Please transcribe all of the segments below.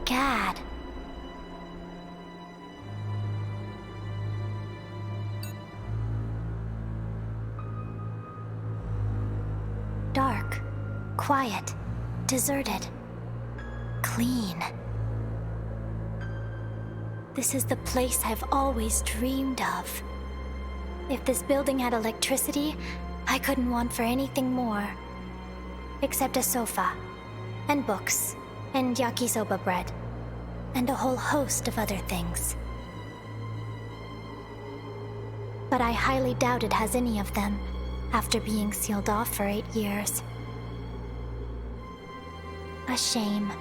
Gad. Dark, quiet, deserted, clean. This is the place I've always dreamed of. If this building had electricity, I couldn't want for anything more. Except a sofa, and books, and yakisoba bread, and a whole host of other things. But I highly doubt it has any of them, after being sealed off for 8 years. A shame.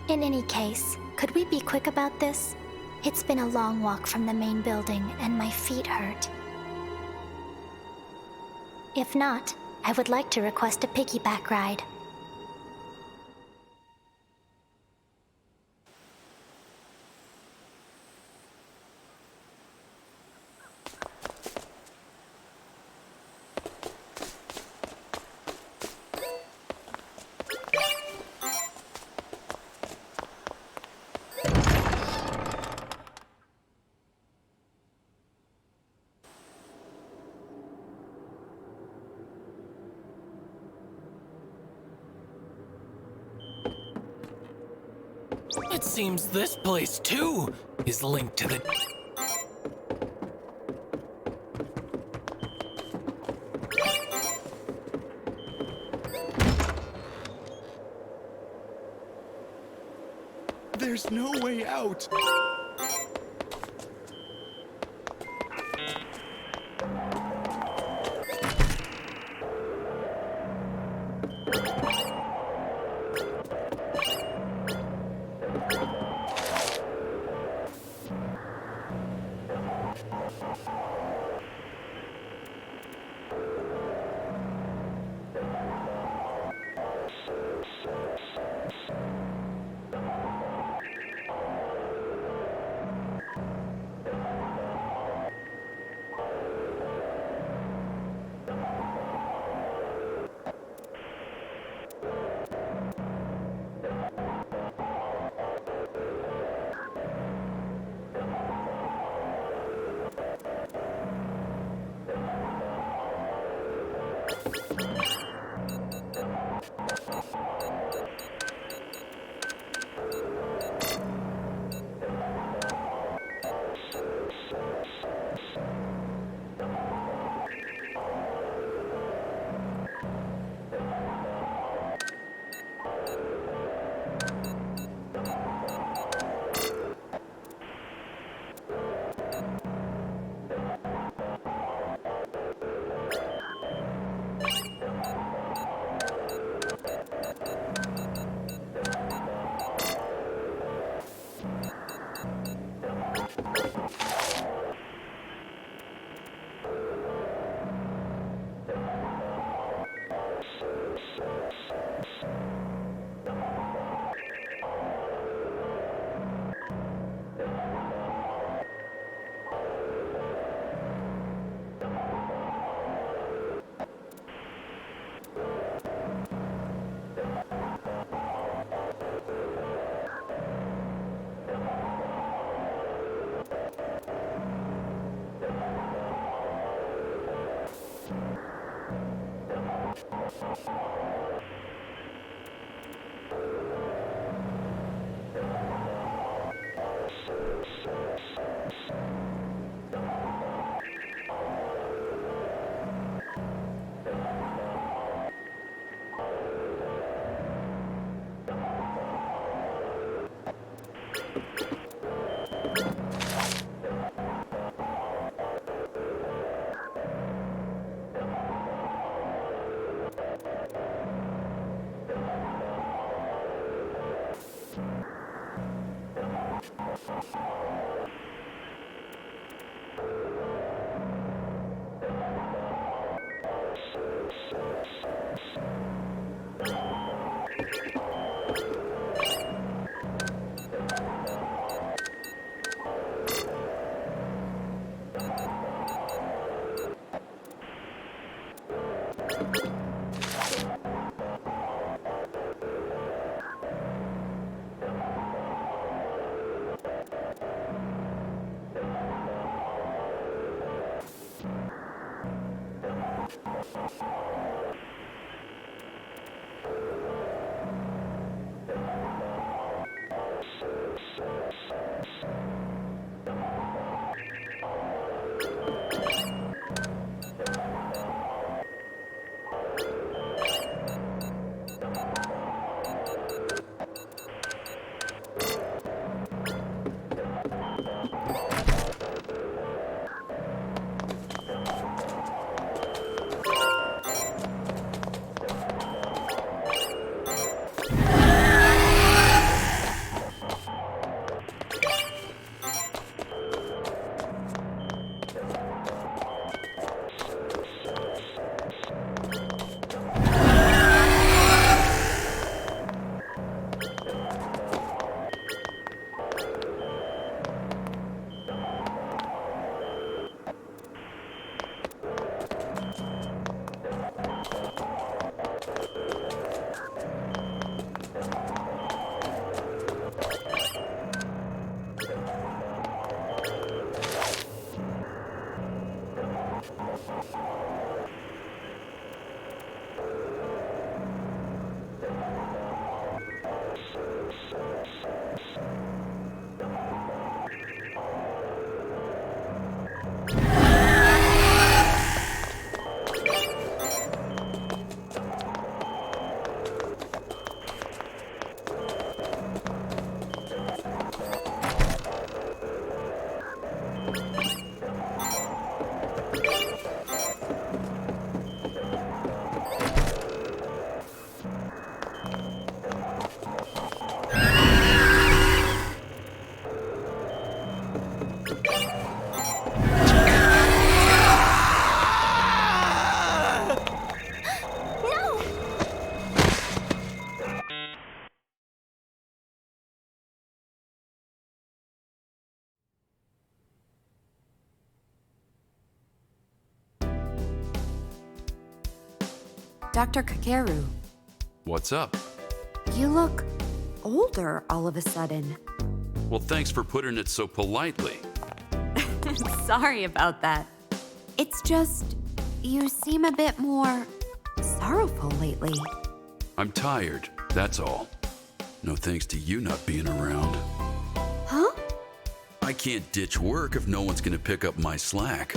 In any case, could we be quick about this? It's been a long walk from the main building, and my feet hurt. If not, I would like to request a piggyback ride. It seems this place, too, is linked to the... There's no way out. Dr. Kakeru, What's up? you look older all of a sudden. Well, thanks for putting it so politely. Sorry about that. It's just, you seem a bit more sorrowful lately. I'm tired, that's all. No thanks to you not being around. Huh? I can't ditch work if no one's gonna pick up my slack.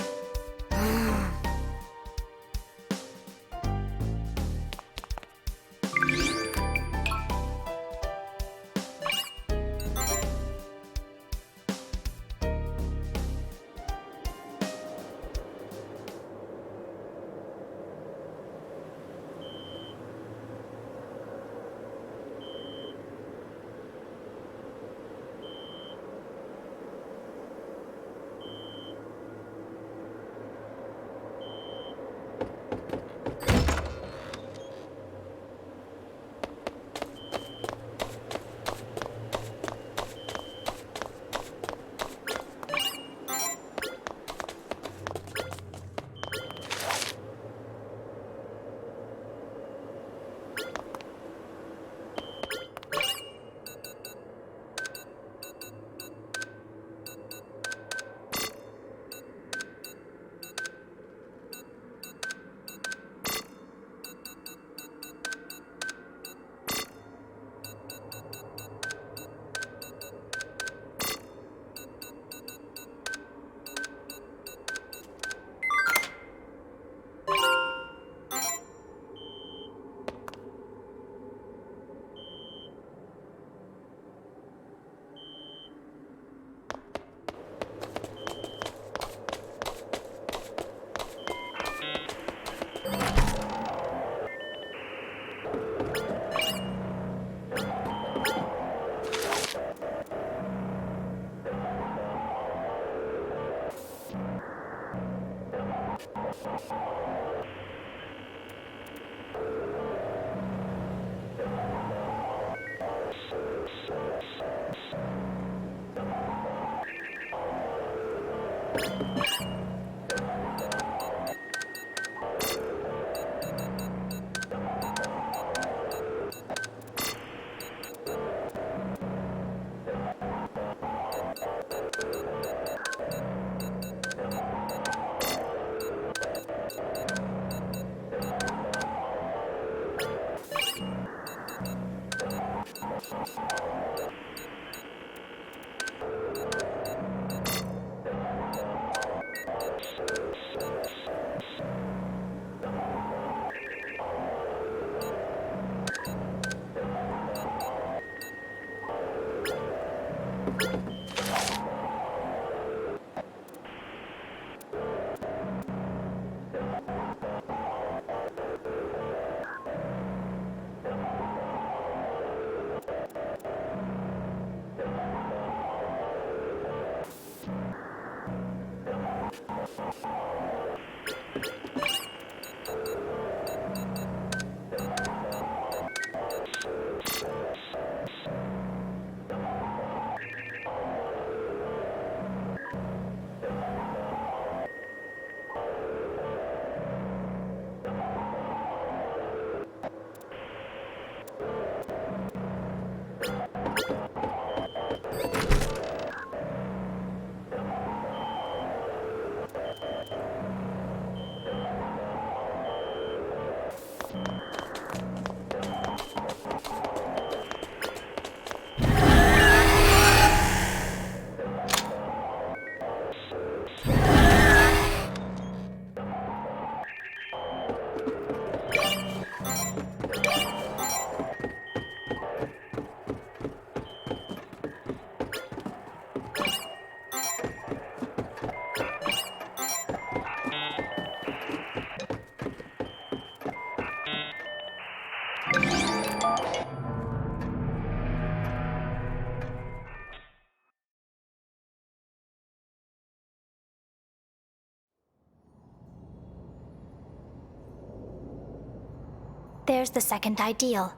There's the second ideal.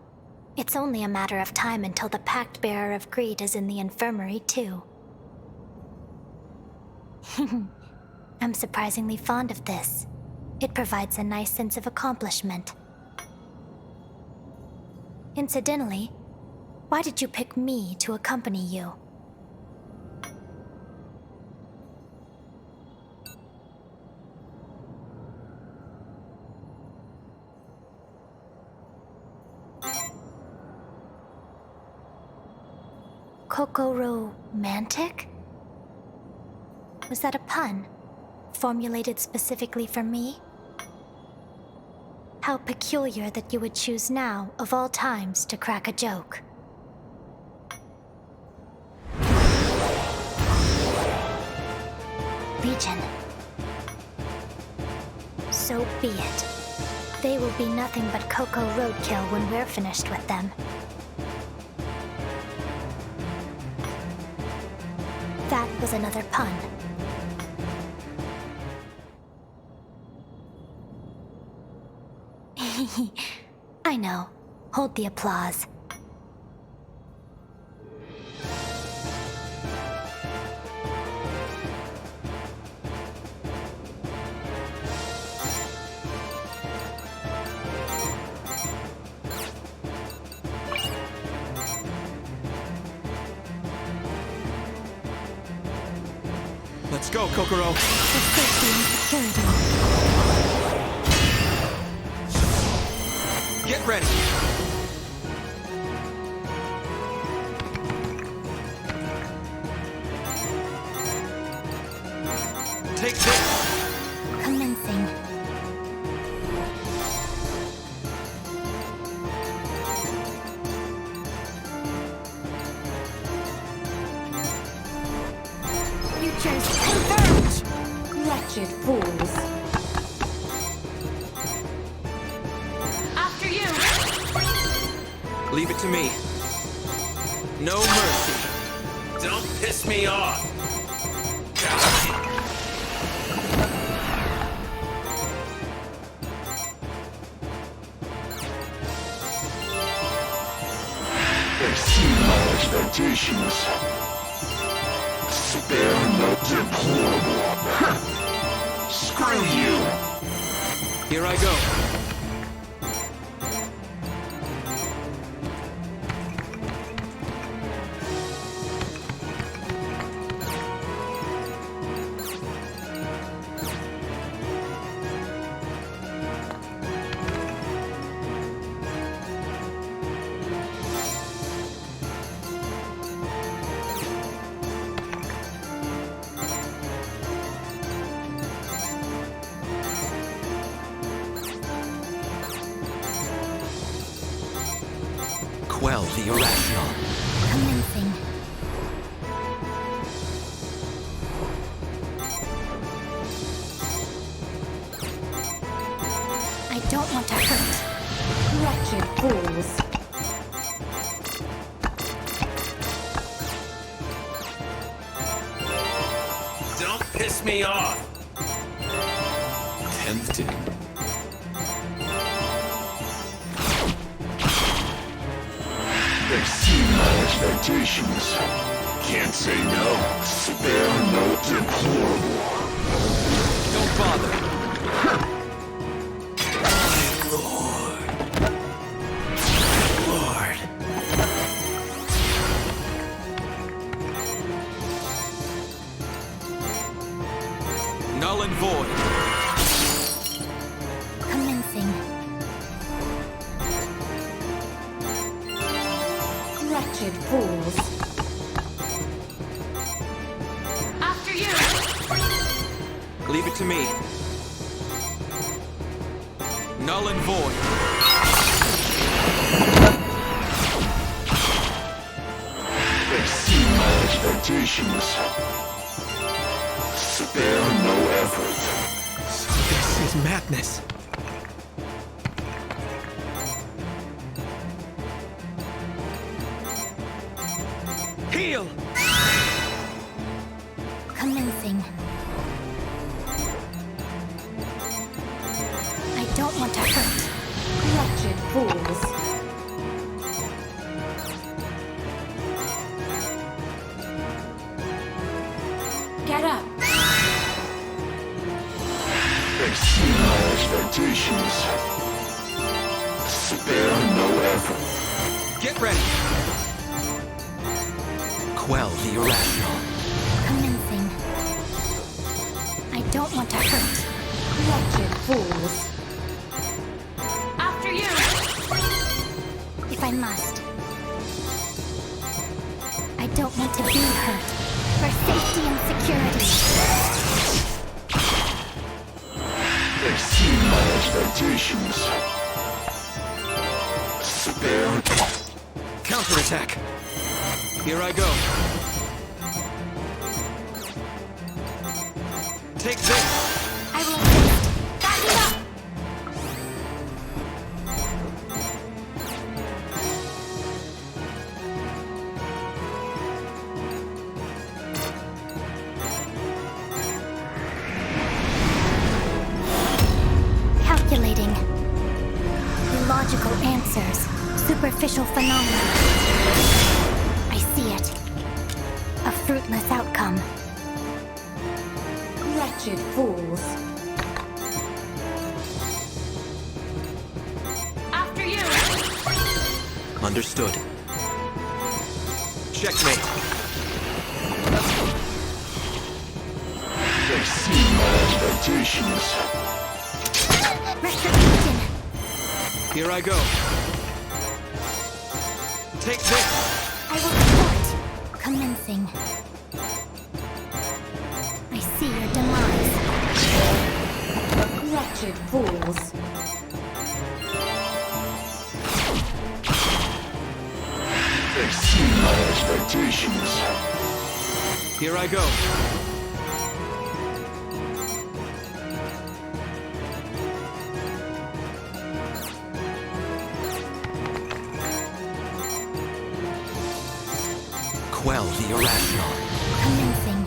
It's only a matter of time until the Pactbearer of Greed is in the infirmary, too. I'm surprisingly fond of this. It provides a nice sense of accomplishment. Incidentally, why did you pick me to accompany you? Coco-romantic? Was that a pun? Formulated specifically for me? How peculiar that you would choose now, of all times, to crack a joke. Legion. So be it. They will be nothing but Coco roadkill when we're finished with them. That was another pun. I know. Hold the applause. Let's go, Kokoro. For safety and security. Get ready. Take this. Commencing. Futures converge! Wretched fools. After you! Leave it to me. No mercy. Don't piss me off! Exceed my expectations. Spare no deplorable. Screw you! Here I go. Quell the irrational. Commencing. don't want to hurt. Wretched fools. Don't piss me off. Tempting. Exceed my expectations. Can't say no. Spare no deplorable. Don't bother. Lord. Null and void. Commencing. Wretched fools. After you! Leave it to me. Null and void. Exceed my expectations. Spare no effort. So this is madness. Heal! Commencing. I don't want to hurt. Wretched fools. Get up. Exceed my expectations. Spare no effort. Get ready. Quell the irrational. Commencing. I don't want to hurt. Wretched fools. After you! If I must. I don't want to be hurt. For safety and security. Exceed my expectations. Spare. Counterattack. Here I go. Take this. I will assist. Back it up! Calculating. Illogical answers. Superficial phenomena. I see it. A fruitless outcome. Wretched fools. After you! Understood. Checkmate. Exceed my expectations. Retribution! Here I go. Take this. I will support. Commencing. I see your demise. Wretched fools. Exceed my expectations. Here I go. Quell the irrational. Commencing.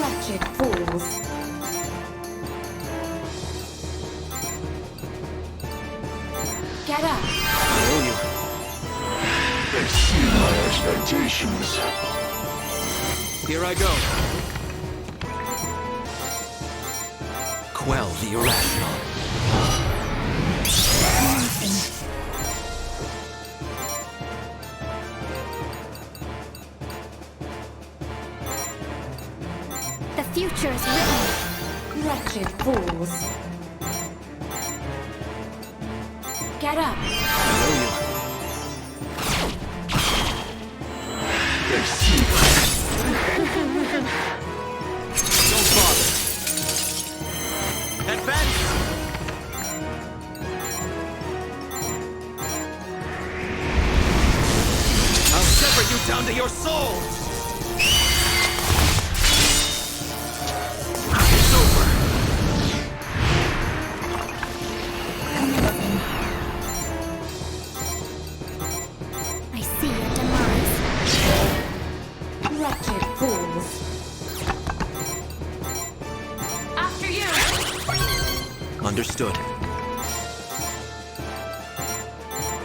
Wretched fools. Get up. I owe you. Exceed my expectations. Here I go. Quell the irrational. Commencing. The future is written. Wretched fools. Get up. I owe you. Exceed. Don't bother. Advance! I'll sever you down to your soul! Understood.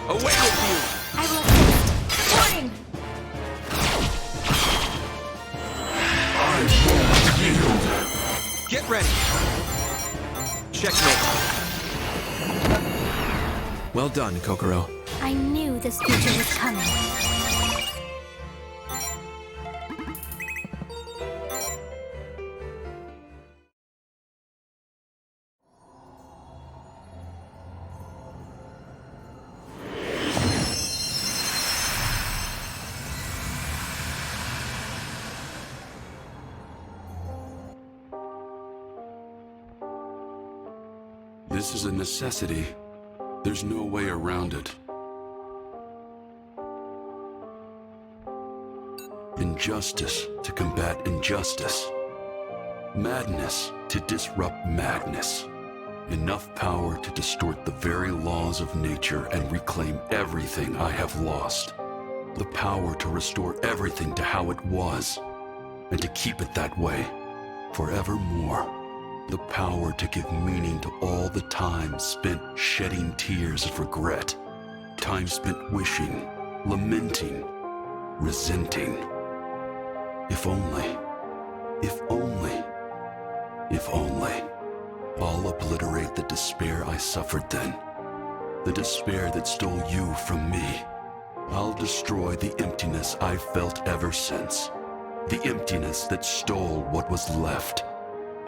Away with you! I will assist. Warning! I won't yield. Get ready! Checkmate. Well done, Kokoro. I knew this future was coming. This is a necessity. There's no way around it. Injustice to combat injustice. Madness to disrupt madness. Enough power to distort the very laws of nature and reclaim everything I have lost. The power to restore everything to how it was, and to keep it that way, forevermore. The power to give meaning to all the time spent shedding tears of regret. Time spent wishing, lamenting, resenting. If only, if only, if only. I'll obliterate the despair I suffered then. The despair that stole you from me. I'll destroy the emptiness I've felt ever since. The emptiness that stole what was left.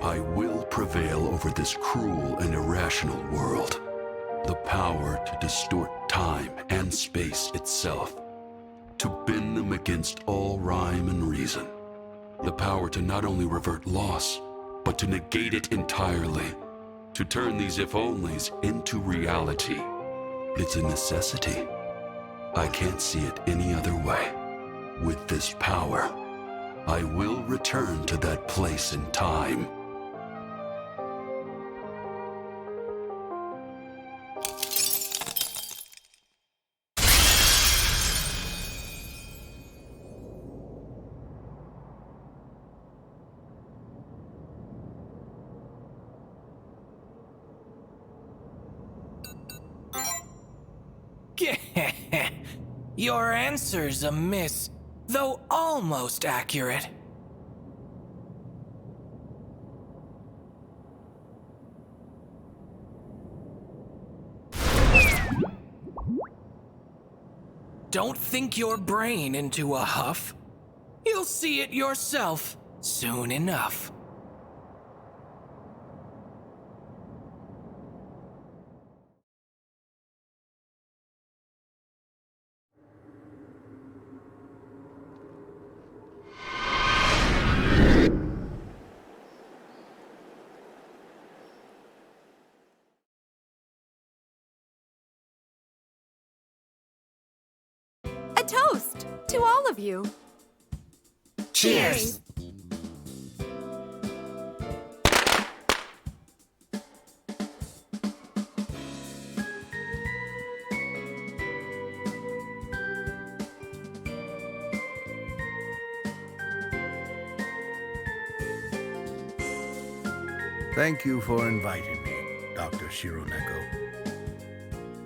I will prevail over this cruel and irrational world. The power to distort time and space itself. To bend them against all rhyme and reason. The power to not only revert loss, but to negate it entirely. To turn these if-onlys into reality. It's a necessity. I can't see it any other way. With this power, I will return to that place in time. Your answer's a miss, though almost accurate. Don't think your brain into a huff. You'll see it yourself soon enough. A toast to all of you. Cheers! Thank you for inviting me, Dr. Shironeko.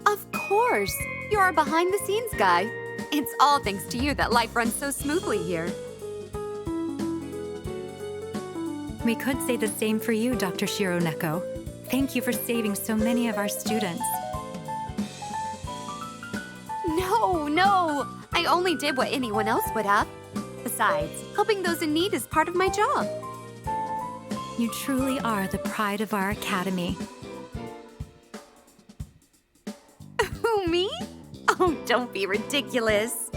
Of course. You're our behind-the-scenes guy. It's all thanks to you that life runs so smoothly here. We could say the same for you, Dr. Shironeko. Thank you for saving so many of our students. No. I only did what anyone else would have. Besides, helping those in need is part of my job. You truly are the pride of our academy. Who, me? Oh, don't be ridiculous.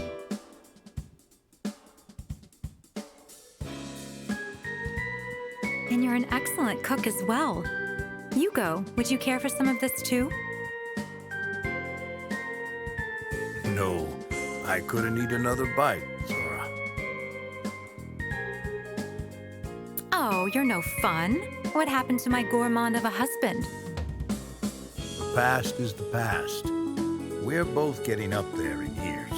And you're an excellent cook as well. Yugo, would you care for some of this too? No, I couldn't eat another bite, Zora. Oh, you're no fun. What happened to my gourmand of a husband? The past is the past. We're both getting up there in years.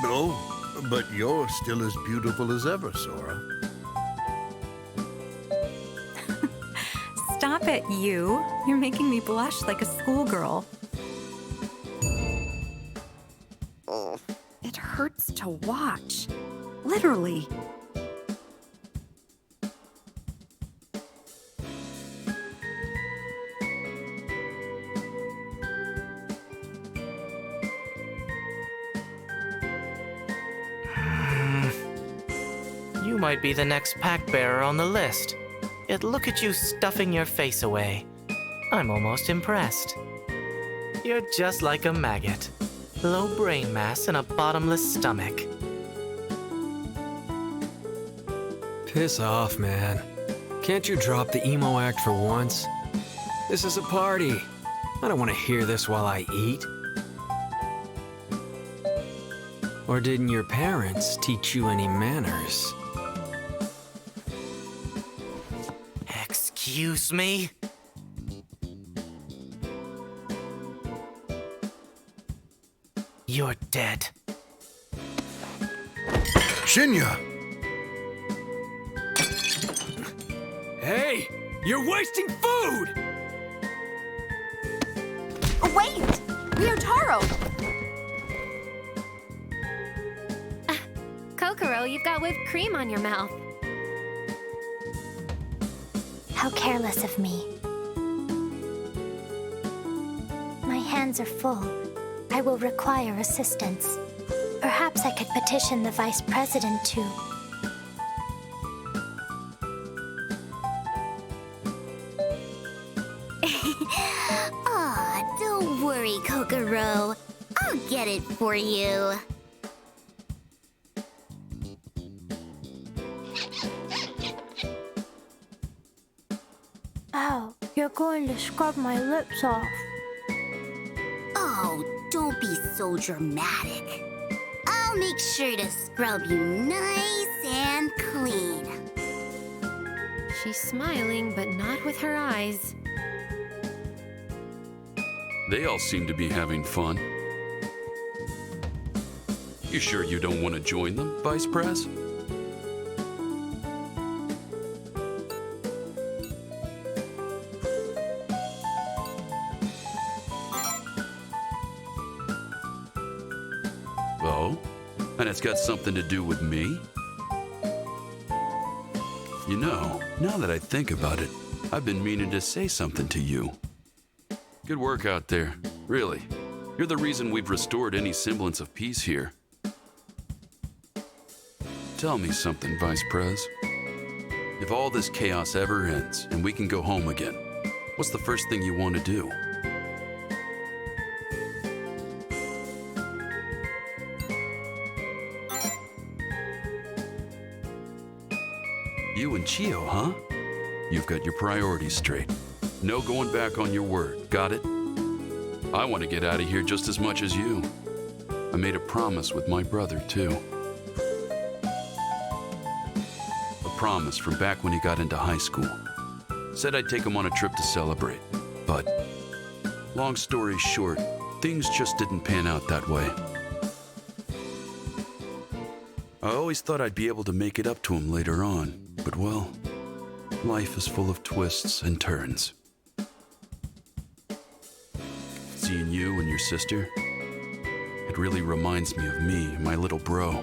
No, but you're still as beautiful as ever, Sora. Stop it, you. You're making me blush like a schoolgirl. Oh, it hurts to watch. Literally. You might be the next Pactbearer on the list. Yet look at you stuffing your face away. I'm almost impressed. You're just like a maggot. Low brain mass and a bottomless stomach. Piss off, man. Can't you drop the emo act for once? This is a party. I don't want to hear this while I eat. Or didn't your parents teach you any manners? Excuse me? You're dead. Shinya! Hey! You're wasting food! Wait! Ryotaro! Kokoro, you've got whipped cream on your mouth. How careless of me. My hands are full. I will require assistance. Perhaps I could petition the Vice President to... Aw, don't worry, Kokoro. I'll get it for you. Ow, you're going to scrub my lips off. Oh, don't be so dramatic. I'll make sure to scrub you nice and clean. She's smiling, but not with her eyes. They all seem to be having fun. You sure you don't want to join them, Vice Pres? Oh? And it's got something to do with me? You know, now that I think about it, I've been meaning to say something to you. Good work out there, really. You're the reason we've restored any semblance of peace here. Tell me something, Vice Pres. If all this chaos ever ends and we can go home again, what's the first thing you want to do? You and Chio, huh? You've got your priorities straight. No going back on your word, got it? I want to get out of here just as much as you. I made a promise with my brother, too. A promise from back when he got into high school. Said I'd take him on a trip to celebrate. But, long story short, things just didn't pan out that way. I always thought I'd be able to make it up to him later on, but well, life is full of twists and turns. Seeing you and your sister, it really reminds me of me and my little bro.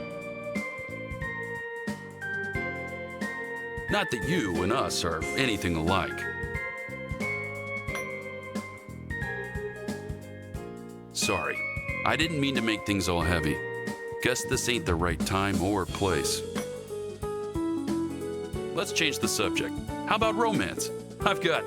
Not that you and us are anything alike. Sorry, I didn't mean to make things all heavy. Guess this ain't the right time or place. Let's change the subject. How about romance? I've got...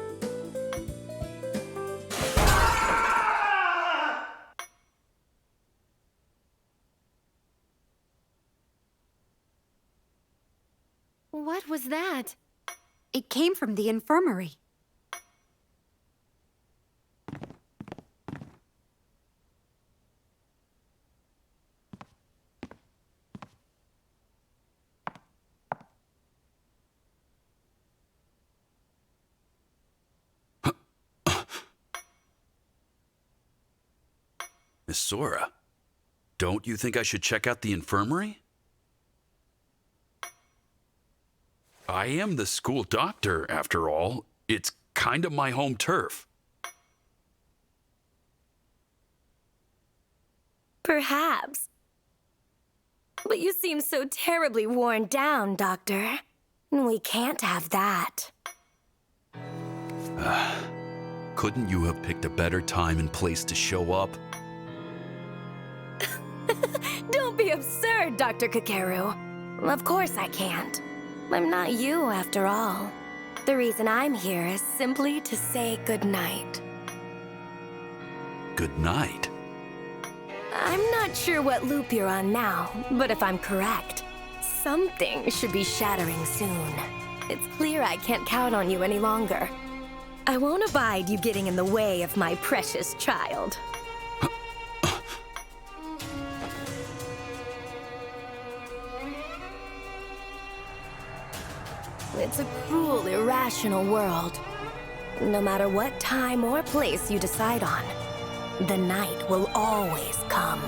What was that? It came from the infirmary. Miss Sora, don't you think I should check out the infirmary? I am the school doctor, after all. It's kind of my home turf. Perhaps. But you seem so terribly worn down, Doctor. We can't have that. Couldn't you have picked a better time and place to show up? Don't be absurd, Dr. Kakeru. Of course I can't. I'm not you, after all. The reason I'm here is simply to say goodnight. Good night. I'm not sure what loop you're on now, but if I'm correct, something should be shattering soon. It's clear I can't count on you any longer. I won't abide you getting in the way of my precious child. It's a cruel, irrational world. No matter what time or place you decide on, the night will always come.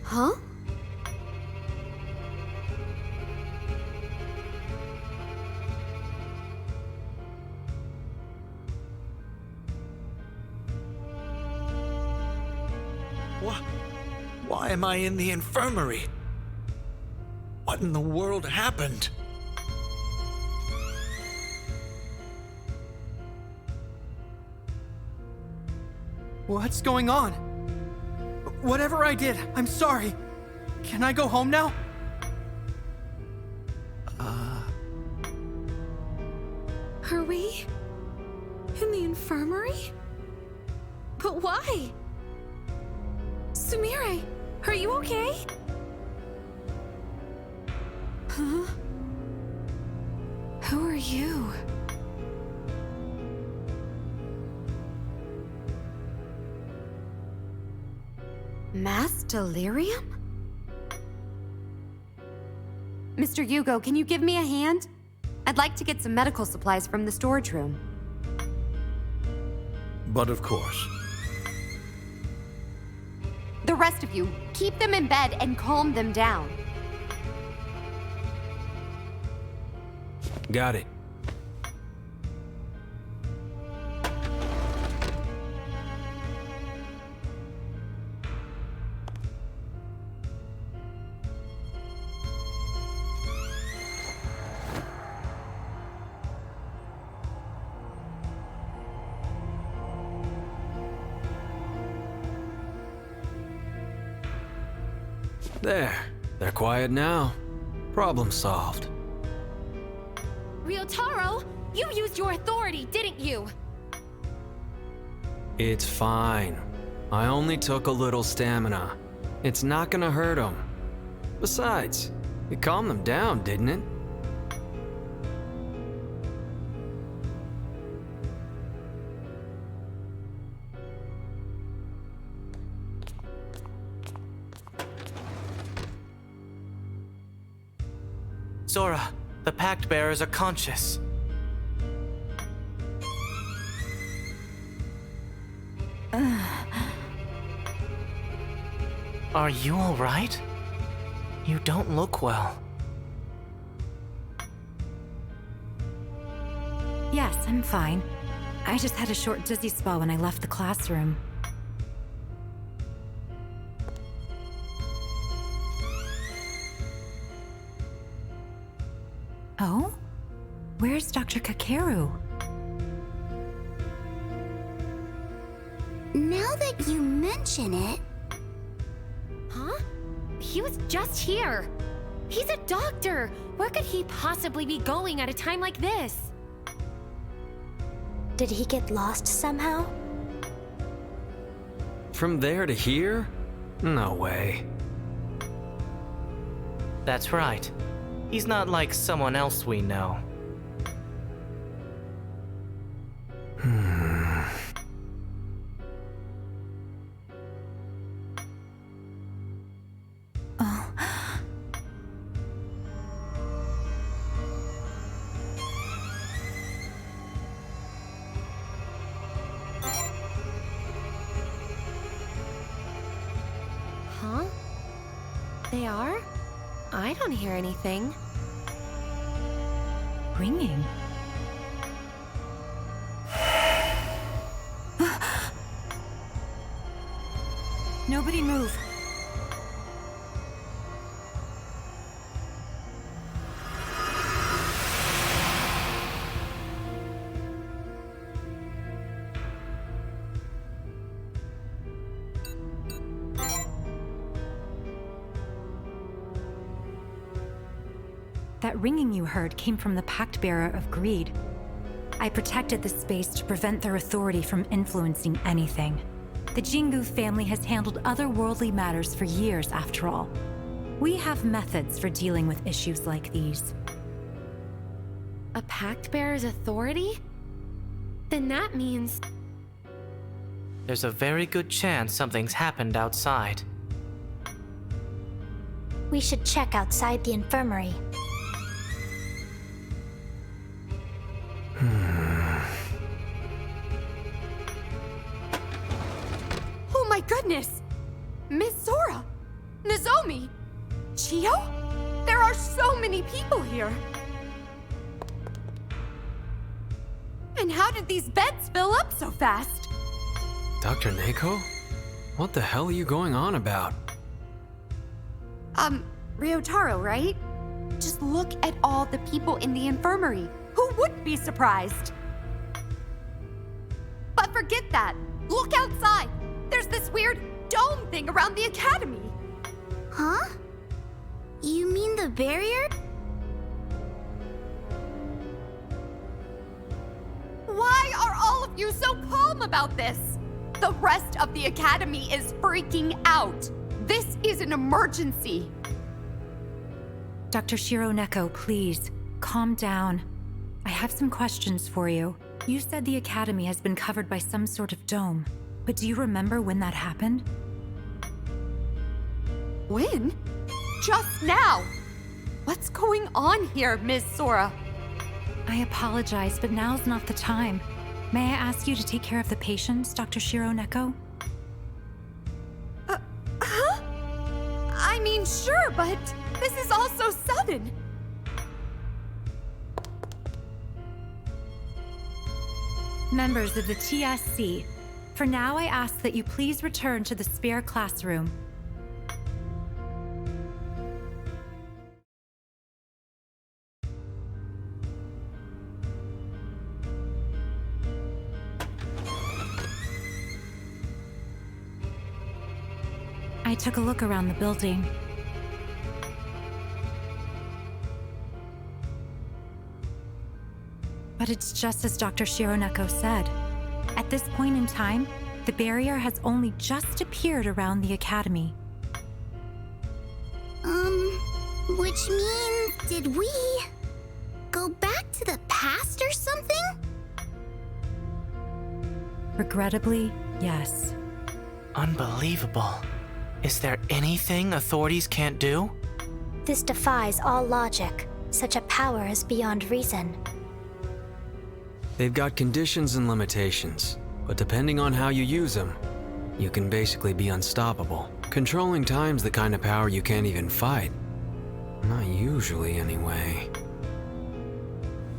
Huh? Why am I in the infirmary? What in the world happened? What's going on? Whatever I did, I'm sorry. Can I go home now? Are we in the infirmary? But why? Sumire, are you okay? Huh? Who are you? Mass delirium? Mr. Yugo, can you give me a hand? I'd like to get some medical supplies from the storage room. But of course. The rest of you, keep them in bed and calm them down. Got it. There. They're quiet now. Problem solved. Ryotaro, you used your authority, didn't you? It's fine. I only took a little stamina. It's not gonna hurt them. Besides, it calmed them down, didn't it? Zora, the Pactbearers are conscious. Are you all right? You don't look well. Yes, I'm fine. I just had a short dizzy spell when I left the classroom. Oh? Where's Dr. Kakeru? Now that you mention it... Huh? He was just here. He's a doctor. Where could he possibly be going at a time like this? Did he get lost somehow? From there to here? No way. That's right. He's not like someone else we know. they are? I don't hear anything. Ringing. Nobody move. That ringing you heard came from the Pactbearer of Greed. I protected the space to prevent their authority from influencing anything. The Jingu family has handled otherworldly matters for years, after all. We have methods for dealing with issues like these. A Pactbearer's authority? Then that means... There's a very good chance something's happened outside. We should check outside the infirmary. Oh my goodness! Miss Sora! Nozomi! Chio? There are so many people here! And how did these beds fill up so fast? Dr. Neko? What the hell are you going on about? Ryotaro, right? Just look at all the people in the infirmary. Who wouldn't be surprised? But forget that. Look outside. There's this weird dome thing around the academy. Huh? You mean the barrier? Why are all of you so calm about this? The rest of the academy is freaking out. This is an emergency. Dr. Shiro Neko, please, calm down. I have some questions for you. You said the academy has been covered by some sort of dome, but do you remember when that happened? When? Just now. What's going on here, Miss Sora? I apologize, but now's not the time. May I ask you to take care of the patients, Dr. Shiro Neko? Huh? I mean, sure, but this is all so sudden. Members of the TSC, for now I ask that you please return to the spare classroom. I took a look around the building. But it's just as Dr. Shiro Neko said. At this point in time, the barrier has only just appeared around the academy. Which means, did we go back to the past or something? Regrettably, yes. Unbelievable. Is there anything authorities can't do? This defies all logic. Such a power is beyond reason. They've got conditions and limitations, but depending on how you use them, you can basically be unstoppable. Controlling time's the kind of power you can't even fight. Not usually, anyway.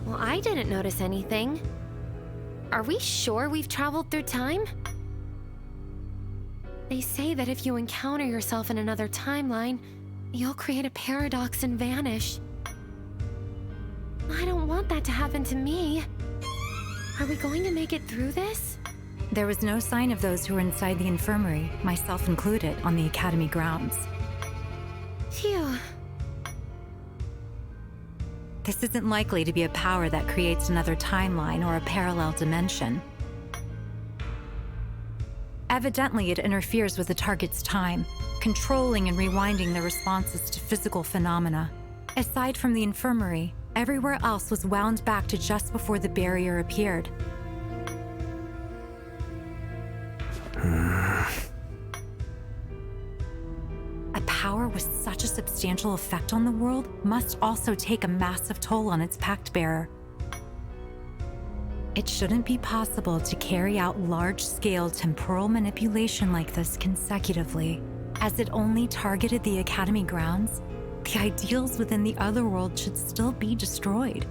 Well, I didn't notice anything. Are we sure we've traveled through time? They say that if you encounter yourself in another timeline, you'll create a paradox and vanish. I don't want that to happen to me. Are we going to make it through this? There was no sign of those who were inside the infirmary, myself included, on the academy grounds. Phew. This isn't likely to be a power that creates another timeline or a parallel dimension. Evidently, it interferes with the target's time, controlling and rewinding their responses to physical phenomena. Aside from the infirmary, everywhere else was wound back to just before the barrier appeared. A power with such a substantial effect on the world must also take a massive toll on its Pactbearer. It shouldn't be possible to carry out large-scale temporal manipulation like this consecutively. As it only targeted the Academy grounds, the ideals within the other world should still be destroyed.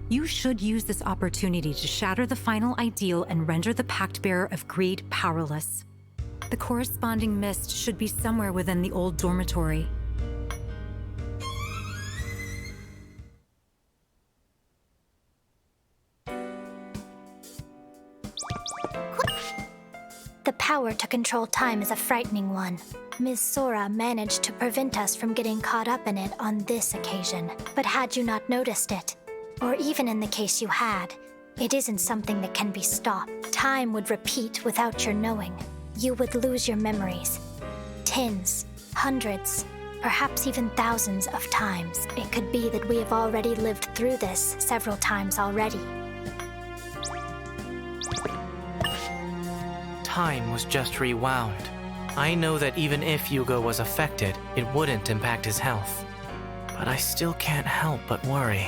You should use this opportunity to shatter the final ideal and render the Pactbearer of Greed powerless. The corresponding mist should be somewhere within the old dormitory. The power to control time is a frightening one. Ms. Sora managed to prevent us from getting caught up in it on this occasion. But had you not noticed it, or even in the case you had, it isn't something that can be stopped. Time would repeat without your knowing. You would lose your memories. Tens, hundreds, perhaps even thousands of times. It could be that we have already lived through this several times already. Time was just rewound. I know that even if Hugo was affected, it wouldn't impact his health. But I still can't help but worry.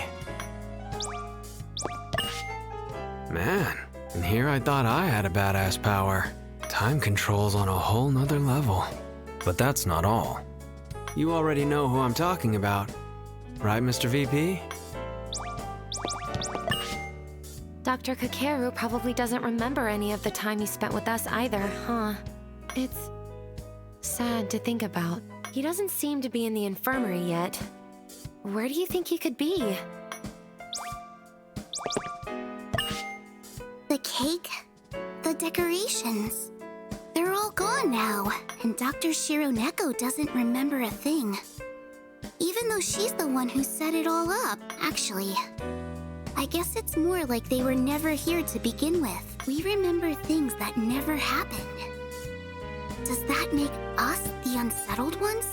Man, and here I thought I had a badass power. Time control's on a whole nother level. But that's not all. You already know who I'm talking about, right, Mr. VP? Dr. Kakeru probably doesn't remember any of the time he spent with us either, huh? It's sad to think about. He doesn't seem to be in the infirmary yet. Where do you think he could be? The cake, the decorations, they're all gone now, and Dr. Shironeko doesn't remember a thing. Even though she's the one who set it all up, actually. I guess it's more like they were never here to begin with. We remember things that never happened. Does that make us the unsettled ones?